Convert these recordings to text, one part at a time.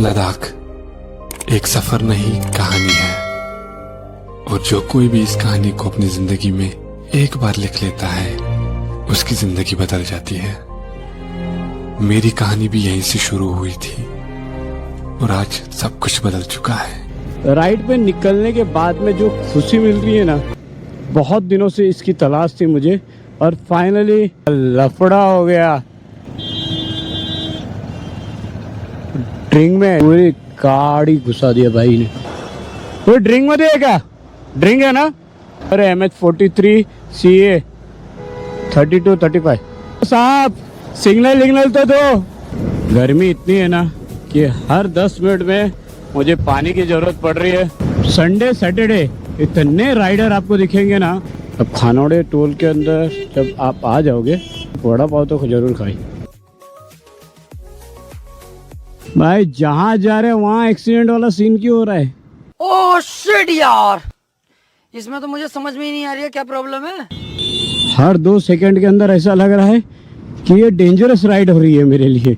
लद्दाख एक सफर नहीं, कहानी है। और जो कोई भी इस कहानी को अपनी जिंदगी में एक बार लिख लेता है, उसकी जिंदगी बदल जाती है। मेरी कहानी भी यहीं से शुरू हुई थी और आज सब कुछ बदल चुका है। राइड पे निकलने के बाद में जो खुशी मिल रही है ना, बहुत दिनों से इसकी तलाश थी मुझे और फाइनली लफड़ा हो गया। ड्रिंक में पूरी गाड़ी घुसा दिया भाई ने। तो ड्रिंक में दिया क्या? ड्रिंक है ना? अरे MH43 CA 32-35 साहब, सिग्नल विग्नल तो दो। गर्मी इतनी है ना कि हर 10 मिनट में मुझे पानी की जरूरत पड़ रही है। संडे सैटरडे इतने राइडर आपको दिखेंगे ना। अब खानौड़े टोल के अंदर जब आप आ जाओगे, वड़ा पाव तो जरूर खाई भाई। जहाँ जा रहे हैं वहाँ एक्सीडेंट वाला सीन क्यों हो रहा है? ओह शिट यार, इसमें तो मुझे समझ में ही नहीं आ रही है क्या प्रॉब्लम है। हर 2 सेकंड के अंदर ऐसा लग रहा है कि ये डेंजरस राइड हो रही है मेरे लिए।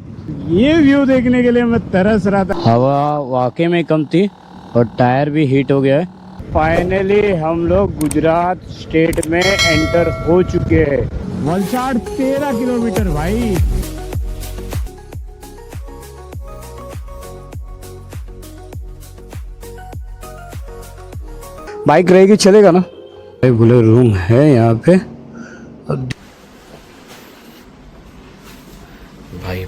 ये व्यू देखने के लिए मैं तरस रहा था। हवा वाकई में कम थी और टायर भी हीट हो गया है। फाइनली हम लोग गुजरात स्टेट में एंटर हो चुके हैं। वलसाड 13 किलोमीटर भाई। बाइक रहेगी चलेगा ना? बोले रूम है यहाँ पे। भाई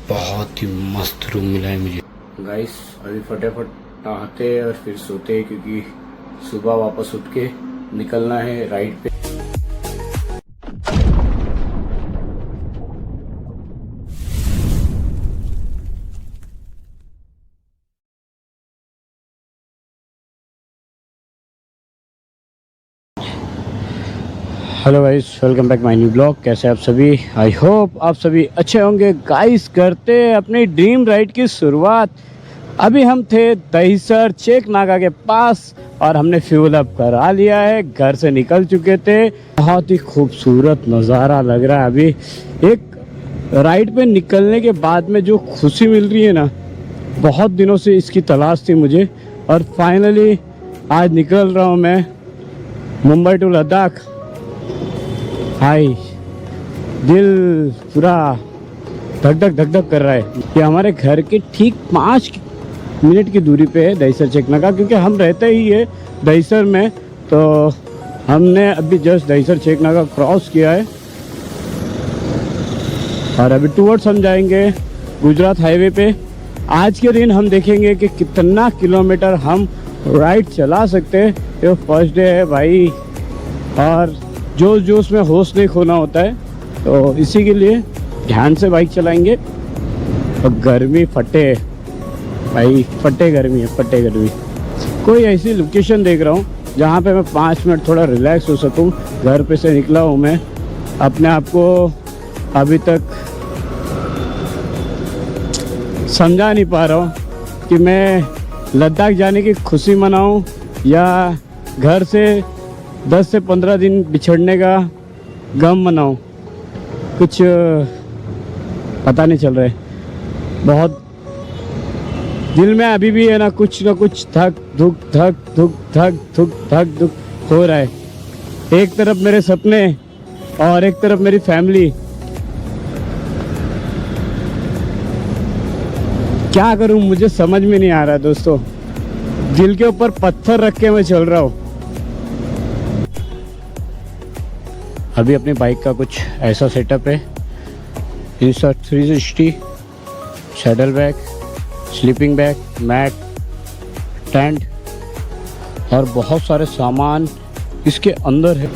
बहुत ही मस्त रूम मिला है मुझे। गाइस अभी फटाफट नहाते और फिर सोते, क्योंकि सुबह वापस उठ के निकलना है राइड पे। Hello guys, welcome back my new blog. कैसे आप सभी? आई होप आप सभी अच्छे होंगे। गाइस करते अपनी ड्रीम राइड की शुरुआत। अभी हम थे दहीसर चेक नाका के पास और हमने फ्यूल अप करा लिया है, घर से निकल चुके थे। बहुत ही खूबसूरत नज़ारा लग रहा है। अभी एक राइड पे निकलने के बाद में जो खुशी मिल रही है ना, बहुत दिनों से इसकी तलाश थी मुझे और फाइनली आज निकल रहा हूँ मैं मुंबई टू लद्दाख। हाय, दिल पूरा धक धक कर रहा है। ये हमारे घर के ठीक 5 मिनट की दूरी पे है दहीसर चेक नाका, क्योंकि हम रहते ही है दहीसर में। तो हमने अभी जस्ट दहीसर चेक नाका क्रॉस किया है और अभी टूवर्ड्स हम जाएंगे गुजरात हाईवे पे। आज के दिन हम देखेंगे कि कितना किलोमीटर हम राइड चला सकते हैं। ये फर्स्ट डे है भाई और जोश में होश नहीं खोना होता है, तो इसी के लिए ध्यान से बाइक चलाएंगे। और गर्मी फटे भाई, फटे गर्मी है, फटे गर्मी। कोई ऐसी लोकेशन देख रहा हूँ जहाँ पे मैं 5 मिनट थोड़ा रिलैक्स हो सकूँ। घर पे से निकला हूँ मैं, अपने आप को अभी तक समझा नहीं पा रहा हूँ कि मैं लद्दाख जाने की खुशी मनाऊँ या घर से 10 से 15 दिन बिछड़ने का गम मनाऊं। कुछ पता नहीं चल रहा है। बहुत दिल में अभी भी है ना कुछ धक धुक हो रहा है। एक तरफ मेरे सपने और एक तरफ मेरी फैमिली। क्या करूं मुझे समझ में नहीं आ रहा दोस्तों। दिल के ऊपर पत्थर रख के मैं चल रहा हूं। अभी अपनी बाइक का कुछ ऐसा सेटअप है। Insta 360, saddle bag, sleeping bag, mat, tent और बहुत सारे सामान इसके अंदर है।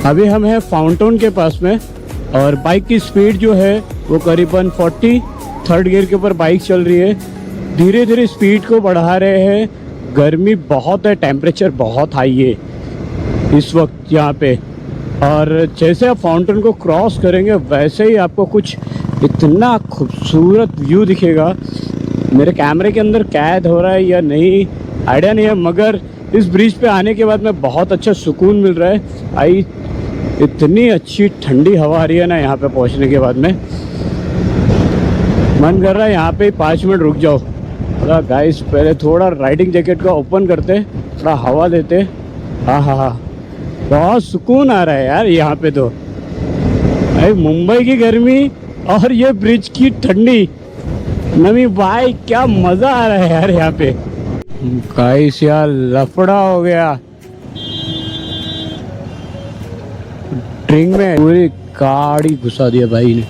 अभी हम हैं फाउंटेन के पास में और बाइक की स्पीड जो है वो करीबन 40। थर्ड गियर के ऊपर बाइक चल रही है। धीरे धीरे स्पीड को बढ़ा रहे हैं। गर्मी बहुत है, टेम्परेचर बहुत हाई है इस वक्त यहाँ पे। और जैसे आप फाउंटेन को क्रॉस करेंगे वैसे ही आपको कुछ इतना खूबसूरत व्यू दिखेगा। मेरे कैमरे के अंदर कैद हो रहा है या नहीं आइडिया नहीं है, मगर इस ब्रिज पे आने के बाद में बहुत अच्छा सुकून मिल रहा है। इतनी अच्छी ठंडी हवा आ रही है ना यहाँ पे पहुँचने के बाद में। मन कर रहा है यहाँ पे 5 मिनट रुक जाओ। थोड़ा गाइस पहले थोड़ा राइडिंग जैकेट को ओपन करते, थोड़ा हवा लेते। हाँ हाँ हाँ, बहुत सुकून आ रहा है यार यहाँ पे तो। भाई मुंबई की गर्मी और ये ब्रिज की ठंडी नमी, भाई क्या मज़ा आ रहा है यार यहाँ पे। गाइस यार लफड़ा हो गया, ड्रिंक में पूरी गाड़ी घुसा दिया भाई ने,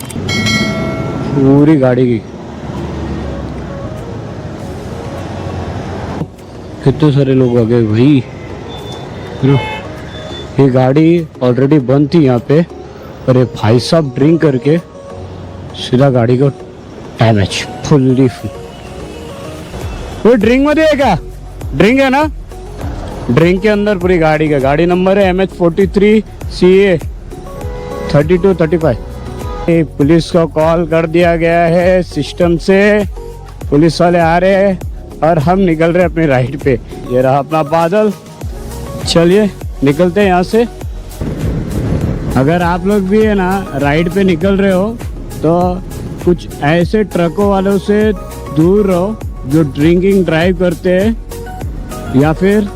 पूरी गाड़ी की। कितने सारे लोग आ गए भाई। ये गाड़ी ऑलरेडी बंद थी यहाँ पे, और ये भाई साहब ड्रिंक करके सीधा गाड़ी को डैमेज फुल्ली फुल। वो ड्रिंक में देगा, ड्रिंक है ना, ड्रिंक के अंदर पूरी गाड़ी का। गाड़ी नंबर है MH43 CA 3235। पुलिस को कॉल कर दिया गया है सिस्टम से, पुलिस वाले आ रहे हैं और हम निकल रहे हैं अपनी राइड पे। ये रहा अपना बादल, चलिए निकलते हैं यहाँ से। अगर आप लोग भी है ना राइड पे निकल रहे हो तो कुछ ऐसे ट्रकों वालों से दूर रहो जो ड्रिंकिंग ड्राइव करते हैं या फिर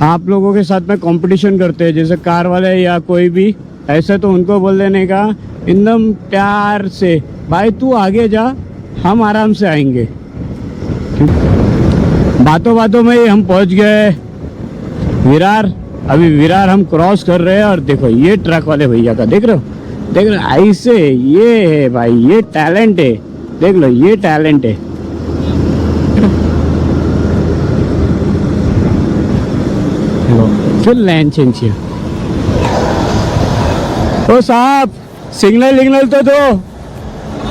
आप लोगों के साथ में कंपटीशन करते हैं, जैसे कार वाले या कोई भी। ऐसे तो उनको बोल देने का एकदम प्यार से, भाई तू आगे जा, हम आराम से आएंगे। बातों बातों में ही हम पहुंच गए विरार। अभी विरार हम क्रॉस कर रहे हैं और देखो ये ट्रक वाले भैया का देख रहे हो, देख रहे हो ऐसे। ये है भाई, ये टैलेंट है, देख लो ये टैलेंट है। फिर लाइन चेंज किया। ओ साहब सिग्नल विग्नल तो दो,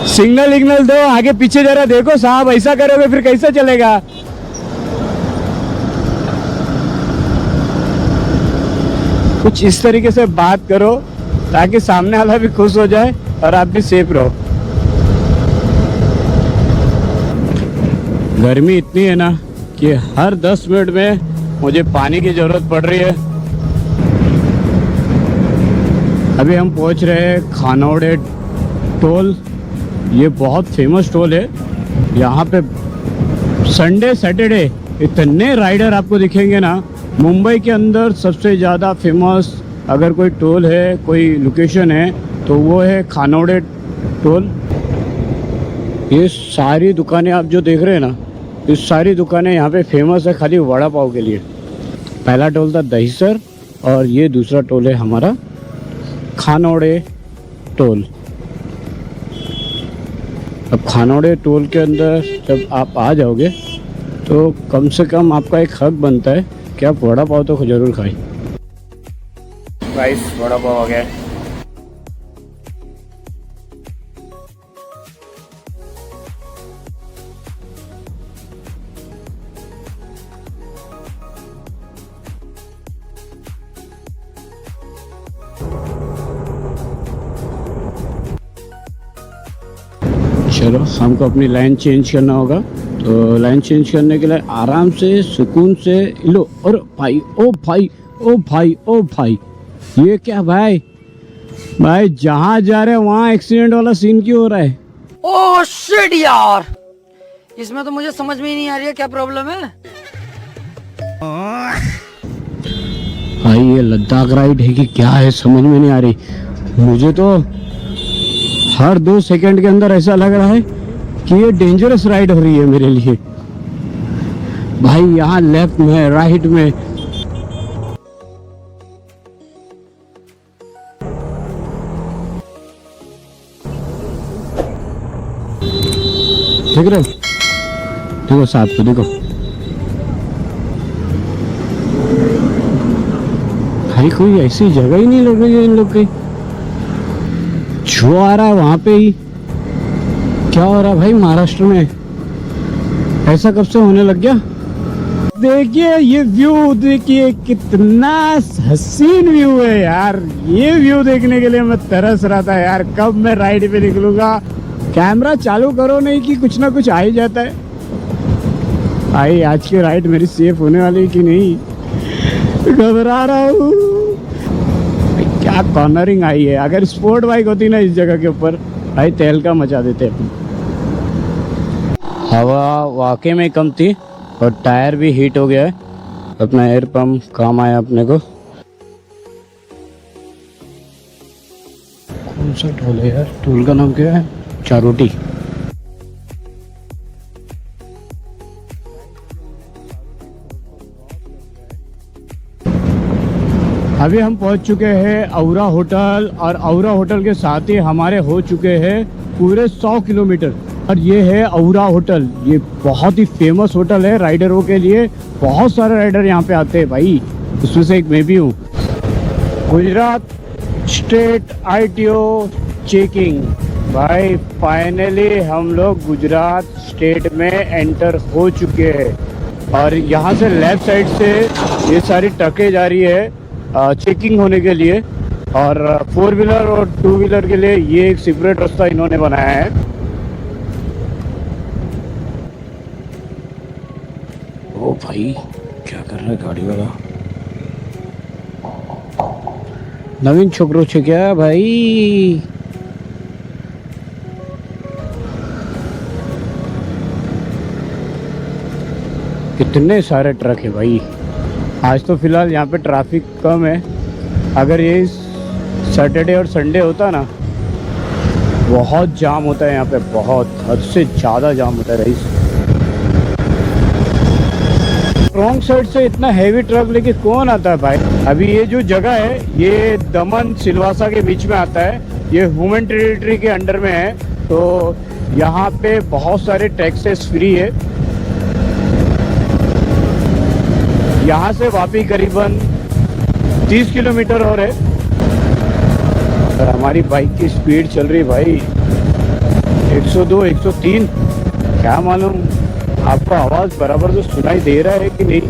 सिग्नल विग्नल दो, आगे पीछे जरा देखो साहब, ऐसा करोगे फिर कैसे चलेगा। कुछ इस तरीके से बात करो ताकि सामने वाला भी खुश हो जाए और आप भी सेफ रहो। गर्मी इतनी है ना कि हर 10 मिनट में मुझे पानी की जरूरत पड़ रही है। अभी हम पहुंच रहे हैं खानौड़े टोल। ये बहुत फेमस टोल है। यहाँ पे संडे सैटरडे इतने राइडर आपको दिखेंगे ना। मुंबई के अंदर सबसे ज़्यादा फेमस अगर कोई टोल है, कोई लोकेशन है तो वो है खानौड़े टोल। ये सारी दुकानें आप जो देख रहे हैं ना, ये सारी दुकानें यहाँ पे फेमस है खाली वड़ा पाव के लिए। पहला टोल था दहीसर और ये दूसरा टोल है हमारा खानौड़े टोल। अब खानौड़े टोल के अंदर जब आप आ जाओगे तो कम से कम आपका एक हक बनता है कि आप वड़ा पाव तो जरूर खाएं। गाइस वड़ा पाव आ गया। चलो हमको अपनी लाइन चेंज करना होगा, तो लाइन चेंज करने के लिए आराम से सुकून से लो। और भाई ओ भाई ओ भाई ओ भाई, ये क्या भाई, भाई जहाँ जा रहे हैं वहाँ एक्सीडेंट वाला सीन क्यों हो रहा है? ओह शिट यार, इसमें तो मुझे समझ में ही नहीं आ रही है क्या प्रॉब्लम है। भाई ये लद्दाख राइड है कि क्या है समझ में नहीं आ रही। मुझे तो हर 2 सेकंड के अंदर ऐसा लग रहा है कि ये डेंजरस राइड हो रही है मेरे लिए। भाई यहाँ लेफ्ट में राइट में देख रहे हो, देखो साहब को देखो। भाई कोई ऐसी जगह ही नहीं लग रही है इन लोग की। जो आ रहा है वहां पे ही क्या हो रहा है भाई महाराष्ट्र में, ऐसा कब से होने लग गया। देखिए ये व्यू, देखिए कितना हसीन व्यू है यार। ये व्यू देखने के लिए मैं तरस रहा था यार, कब मैं राइड पे निकलूंगा। कैमरा चालू करो नहीं कि कुछ ना कुछ आ ही जाता है। भाई आज की राइड मेरी सेफ होने वाली कि नहीं, घबरा रहा हूँ। क्या कॉर्नरिंग आई है। अगर स्पोर्ट बाइक होती ना इस जगह के ऊपर भाई तेल का मचा देते हैं। हवा वाकई में कम थी और टायर भी हीट हो गया है। अपना एयर पंप काम आया अपने को। कौन सा टोल है यार? टोल का नाम क्या है? चारोटी। अभी हम पहुंच चुके हैं औरा होटल और औरा होटल के साथ ही हमारे हो चुके हैं पूरे 100 किलोमीटर। और ये है औरा होटल। ये बहुत ही फेमस होटल है राइडरों के लिए। बहुत सारे राइडर यहाँ पे आते हैं भाई, उसमें से एक मैं भी हूँ। Gujarat state ITO checking. भाई फाइनली हम लोग गुजरात स्टेट में एंटर हो चुके हैं और यहाँ से लेफ्ट साइड से ये सारी ट्रकें जा रही है चेकिंग होने के लिए। और 4 व्हीलर और 2 व्हीलर के लिए ये एक सेपरेट रास्ता इन्होंने बनाया है। ओ भाई क्या कर रहा है गाड़ी वाला? नवीन छोकरो छे क्या भाई? कितने सारे ट्रक है भाई। आज तो फिलहाल यहाँ पे ट्रैफिक कम है। अगर ये सैटरडे और संडे होता ना, बहुत जाम होता है यहाँ पे, बहुत हद से ज़्यादा जाम होता है रईस। रॉन्ग साइड से इतना हैवी ट्रक लेके कौन आता है भाई? अभी ये जो जगह है ये दमन सिलवासा के बीच में आता है। ये ह्यूमन टेरिटरी के अंडर में है, तो यहाँ पे बहुत सारे टैक्सेस फ्री है। यहाँ से वापी करीबन 30 किलोमीटर और है। और हमारी बाइक की स्पीड चल रही भाई 102 103। क्या मालूम आपको आवाज़ बराबर तो सुनाई दे रहा है कि नहीं।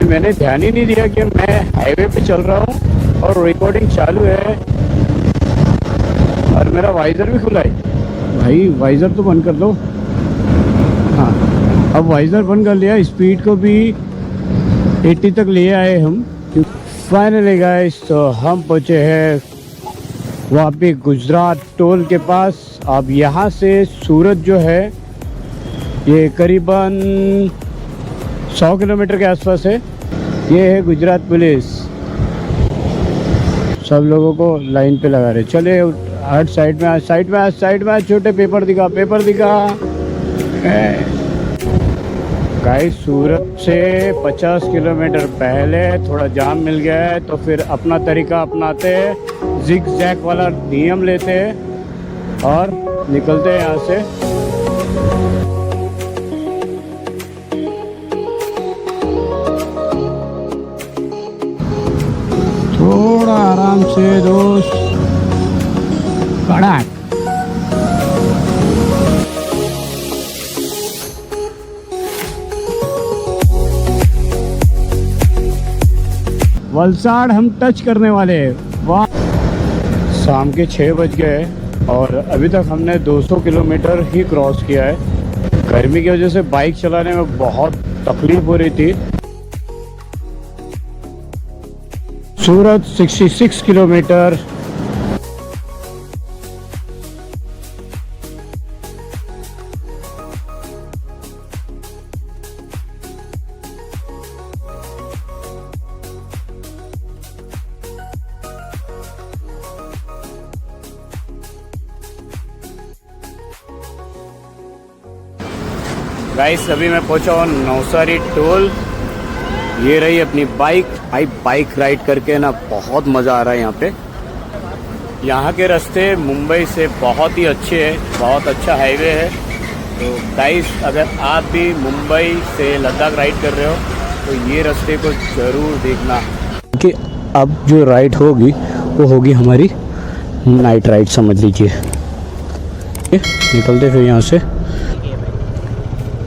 मैंने ध्यान ही नहीं दिया कि मैं हाईवे पे चल रहा हूँ और रिकॉर्डिंग चालू है और मेरा वाइज़र भी खुला है। भाई वाइज़र तो बंद कर दो। हाँ अब वाइज़र बंद कर लिया। स्पीड को भी 80 तक ले आए हम। फाइनली गाइस तो हम पहुँचे हैं वापी गुजरात टोल के पास। अब यहाँ से सूरत जो है ये करीबन 100 किलोमीटर के आसपास है। ये है गुजरात पुलिस। सब लोगों को लाइन पे लगा रहे। चले हट साइड में, साइड में, साइड में। छोटे पेपर दिखा, पेपर दिखा। गाइस सूरत से 50 किलोमीटर पहले थोड़ा जाम मिल गया है, तो फिर अपना तरीका अपनाते हैं, जिग जैग वाला नियम लेते हैं और निकलते हैं यहाँ से। थोड़ा आराम से दोस्त। कड़ाक। वलसाड़ हम टच करने वाले हैं। वाह, शाम के 6 बज गए और अभी तक हमने 200 किलोमीटर ही क्रॉस किया है। गर्मी की वजह से बाइक चलाने में बहुत तकलीफ हो रही थी। सूरत 66 किलोमीटर। गाइस अभी मैं पहुंचा हूँ नवसारी टोल। ये रही अपनी बाइक। भाई बाइक राइड करके ना बहुत मज़ा आ रहा है यहाँ पे। यहाँ के रास्ते मुंबई से बहुत ही अच्छे हैं, बहुत अच्छा हाईवे है। तो गाइस अगर आप भी मुंबई से लद्दाख राइड कर रहे हो तो ये रास्ते को ज़रूर देखना। कि अब जो राइड होगी वो होगी हमारी नाइट राइड समझ लीजिए। निकलते फिर यहाँ से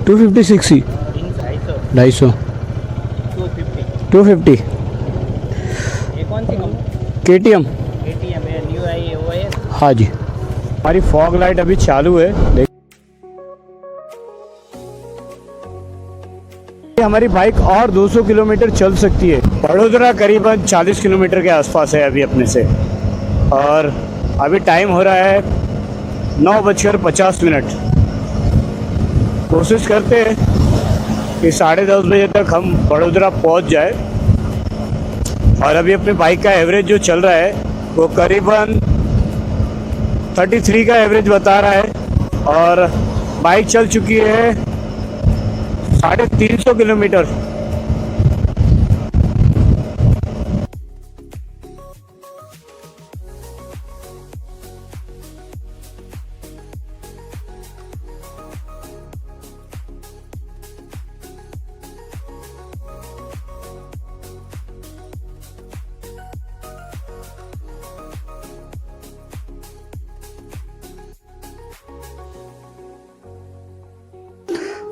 256 ही 250 250। ये कौन सी कंपनी? KTM। KTM है, न्यू आई है वो है। हाँ जी। हमारी फॉग लाइट अभी चालू है। हमारी बाइक और 200 किलोमीटर चल सकती है। वडोदरा करीबन 40 किलोमीटर के आसपास है अभी अपने से। और अभी टाइम हो रहा है 9:50। कोशिश करते हैं कि 10:30 बजे तक हम बड़ोदरा पहुंच जाए। और अभी अपने बाइक का एवरेज जो चल रहा है वो करीबन 33 का एवरेज बता रहा है और बाइक चल चुकी है 350 किलोमीटर।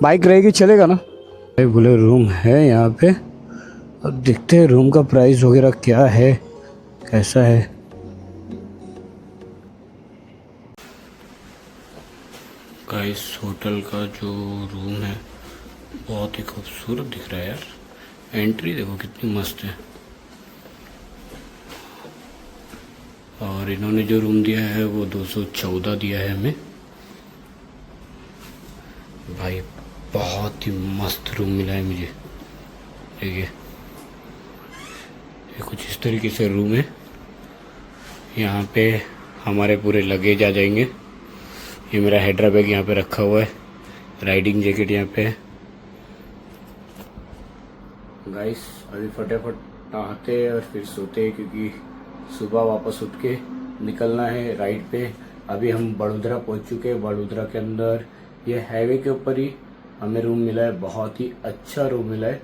बाइक रहेगी चलेगा ना? बोले रूम है यहाँ पे। अब देखते हैं रूम का प्राइस वगैरह क्या है, कैसा है। गाइस होटल का जो रूम है बहुत ही खूबसूरत दिख रहा है यार। एंट्री देखो कितनी मस्त है। और इन्होंने जो रूम दिया है वो 214 दिया है हमें। भाई बहुत ही मस्त रूम मिला है मुझे। देखिए ये कुछ इस तरीके से रूम है। यहाँ पे हमारे पूरे लगेज आ जाएंगे। ये मेरा हेड्रा बैग यहाँ पे रखा हुआ है, राइडिंग जैकेट यहाँ पे है। गाइस अभी फटाफट नहाते हैं और फिर सोते हैं क्योंकि सुबह वापस उठ के निकलना है राइड पे। अभी हम बड़ोदरा पहुँच चुके हैं। बड़ोदरा के अंदर ये हाईवे के ऊपर ही हमें रूम मिला है। बहुत ही अच्छा रूम मिला है।